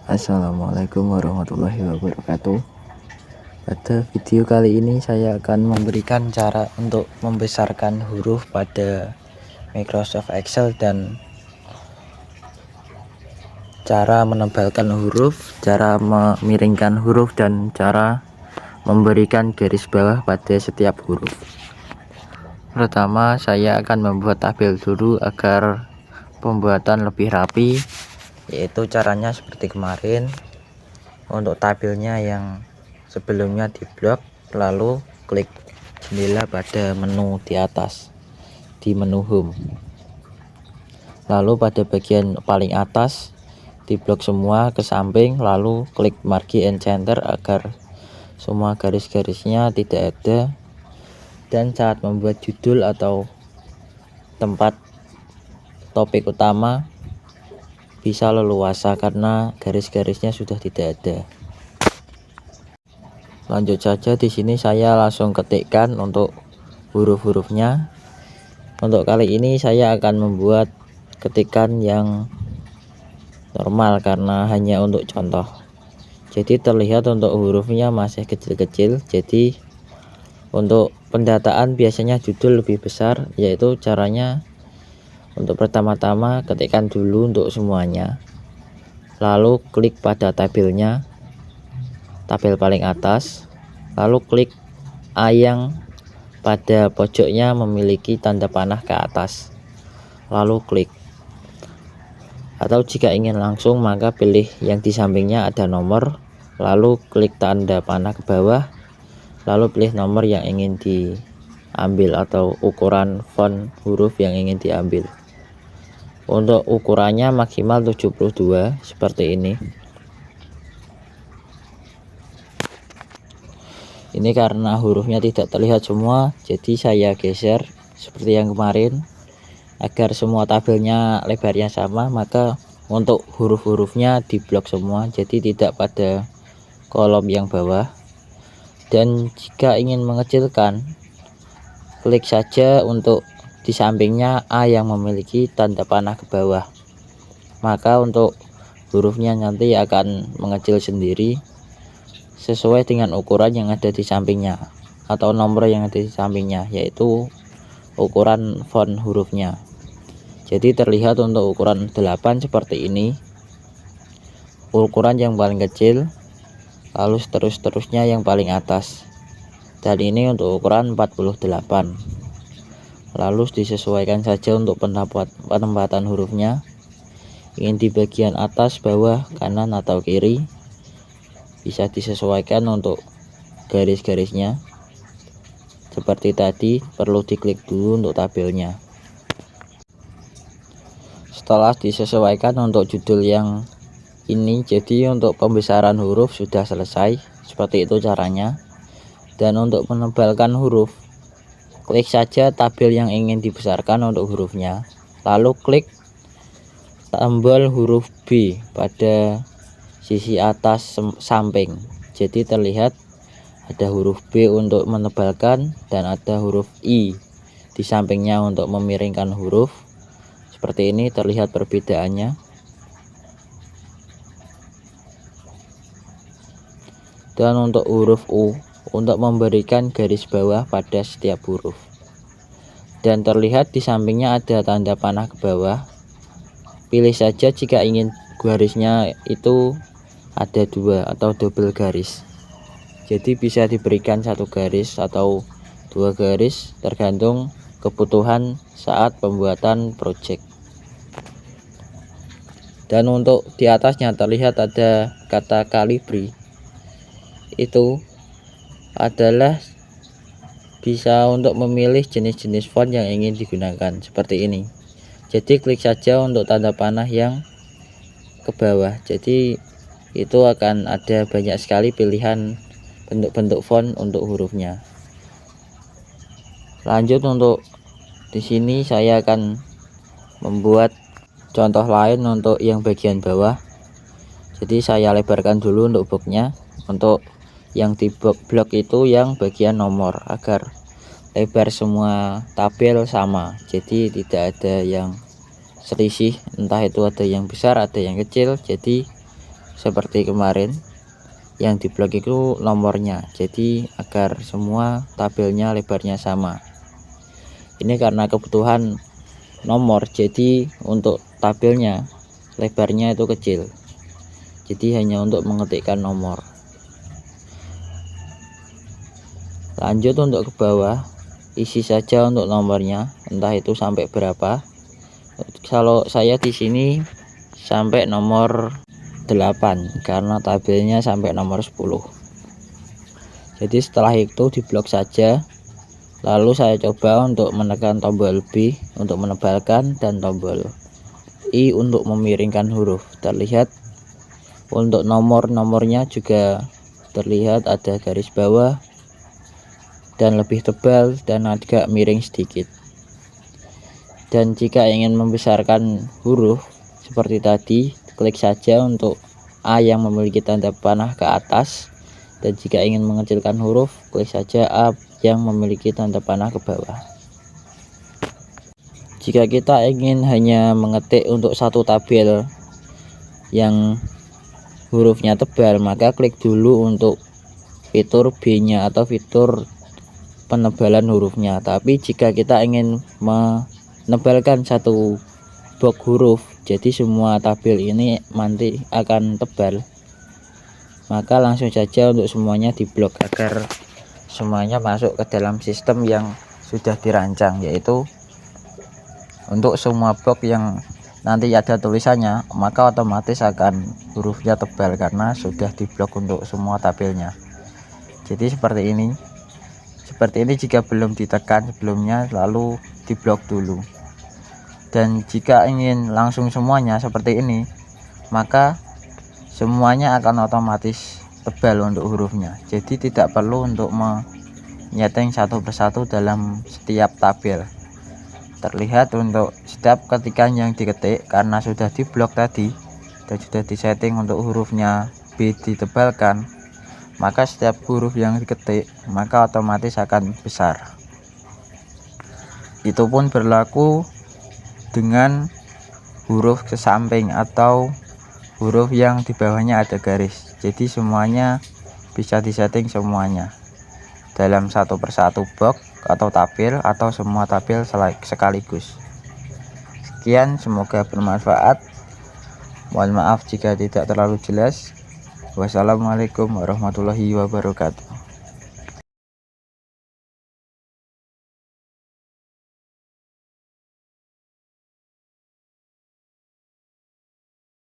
Assalamualaikum warahmatullahi wabarakatuh. Pada video kali ini saya akan memberikan cara untuk membesarkan huruf pada Microsoft Excel dan cara menebalkan huruf, cara memiringkan huruf, dan cara memberikan garis bawah pada setiap huruf. Pertama, saya akan membuat tabel dulu agar pembuatan lebih rapi, yaitu caranya seperti kemarin. Untuk tabelnya yang sebelumnya di blok, lalu klik jendela pada menu di atas di menu home, lalu pada bagian paling atas di blok semua ke samping, lalu klik margi and center agar semua garis-garisnya tidak ada. Dan saat membuat judul atau tempat topik utama bisa leluasa karena garis-garisnya sudah tidak ada. Lanjut saja, di sini saya langsung ketikkan untuk huruf-hurufnya. Untuk kali ini saya akan membuat ketikan yang normal karena hanya untuk contoh. Jadi terlihat untuk hurufnya masih kecil-kecil. Jadi untuk pendataan biasanya judul lebih besar, yaitu caranya untuk pertama-tama ketikkan dulu untuk semuanya, lalu klik pada tabelnya, tabel paling atas, lalu klik A yang pada pojoknya memiliki tanda panah ke atas, lalu klik. Atau jika ingin langsung maka pilih yang di sampingnya ada nomor, lalu klik tanda panah ke bawah, lalu pilih nomor yang ingin diambil atau ukuran font huruf yang ingin diambil. Untuk ukurannya maksimal 72 seperti ini. Ini karena hurufnya tidak terlihat semua, jadi saya geser seperti yang kemarin agar semua tabelnya lebarnya sama. Maka untuk huruf-hurufnya di blok semua, jadi tidak pada kolom yang bawah. Dan jika ingin mengecilkan, klik saja untuk di sampingnya A yang memiliki tanda panah ke bawah, maka untuk hurufnya nanti akan mengecil sendiri sesuai dengan ukuran yang ada di sampingnya atau nomor yang ada di sampingnya, yaitu ukuran font hurufnya. Jadi terlihat untuk ukuran 8 seperti ini, ukuran yang paling kecil, lalu seterusnya yang paling atas, dan ini untuk ukuran 48. Lalu disesuaikan saja untuk penempatan hurufnya, ingin di bagian atas, bawah, kanan atau kiri, bisa disesuaikan untuk garis-garisnya. Seperti tadi, perlu diklik dulu untuk tabelnya. Setelah disesuaikan untuk judul yang ini, jadi untuk pembesaran huruf sudah selesai. Seperti itu caranya. Dan untuk menebalkan huruf, klik saja tabel yang ingin dibesarkan untuk hurufnya, lalu klik tombol huruf B pada sisi atas samping. Jadi terlihat ada huruf B untuk menebalkan dan ada huruf I di sampingnya untuk memiringkan huruf. Seperti ini terlihat perbedaannya. Dan untuk huruf U, untuk memberikan garis bawah pada setiap huruf. Dan terlihat di sampingnya ada tanda panah ke bawah. Pilih saja jika ingin garisnya itu ada 2 atau double garis. Jadi bisa diberikan 1 garis atau 2 garis tergantung kebutuhan saat pembuatan project. Dan untuk di atasnya terlihat ada kata Calibri. Itu adalah bisa untuk memilih jenis-jenis font yang ingin digunakan seperti ini. Jadi klik saja untuk tanda panah yang ke bawah. Jadi itu akan ada banyak sekali pilihan bentuk-bentuk font untuk hurufnya. Lanjut, untuk di sini saya akan membuat contoh lain untuk yang bagian bawah. Jadi saya lebarkan dulu untuk boxnya. Untuk yang di blok itu yang bagian nomor agar lebar semua tabel sama, jadi tidak ada yang selisih, entah itu ada yang besar ada yang kecil. Jadi seperti kemarin. Yang di blok itu nomornya, jadi agar semua tabelnya lebarnya sama. Ini karena kebutuhan nomor, jadi untuk tabelnya lebarnya itu kecil, jadi hanya untuk mengetikkan nomor. Lanjut untuk ke bawah, isi saja untuk nomornya, entah itu sampai berapa. Kalau saya di sini sampai nomor 8 karena tabelnya sampai nomor 10. Jadi setelah itu diblok saja. Lalu saya coba untuk menekan tombol B untuk menebalkan dan tombol I untuk memiringkan huruf. Terlihat untuk nomornya juga terlihat ada garis bawah dan lebih tebal dan agak miring sedikit. Dan jika ingin membesarkan huruf seperti tadi, klik saja untuk A yang memiliki tanda panah ke atas, dan jika ingin mengecilkan huruf, klik saja A yang memiliki tanda panah ke bawah. Jika kita ingin hanya mengetik untuk satu tabel yang hurufnya tebal, maka klik dulu untuk fitur B nya atau fitur penebalan hurufnya. Tapi jika kita ingin menebalkan satu blok huruf, jadi semua tabel ini nanti akan tebal, maka langsung saja untuk semuanya diblok agar semuanya masuk ke dalam sistem yang sudah dirancang, yaitu untuk semua blok yang nanti ada tulisannya, maka otomatis akan hurufnya tebal karena sudah diblok untuk semua tabelnya. Jadi seperti ini jika belum ditekan sebelumnya, lalu diblok dulu. Dan jika ingin langsung semuanya seperti ini, maka semuanya akan otomatis tebal untuk hurufnya. Jadi tidak perlu untuk menyeting satu persatu dalam setiap tabel. Terlihat untuk setiap ketikan yang diketik, karena sudah diblok tadi dan sudah disetting untuk hurufnya B ditebalkan, maka setiap huruf yang diketik maka otomatis akan besar. Itu pun berlaku dengan huruf ke samping atau huruf yang di bawahnya ada garis. Jadi semuanya bisa disetting semuanya dalam satu persatu blok atau tabel atau semua tabel sekaligus. Sekian, semoga bermanfaat. Mohon maaf jika tidak terlalu jelas. Wassalamualaikum warahmatullahi wabarakatuh.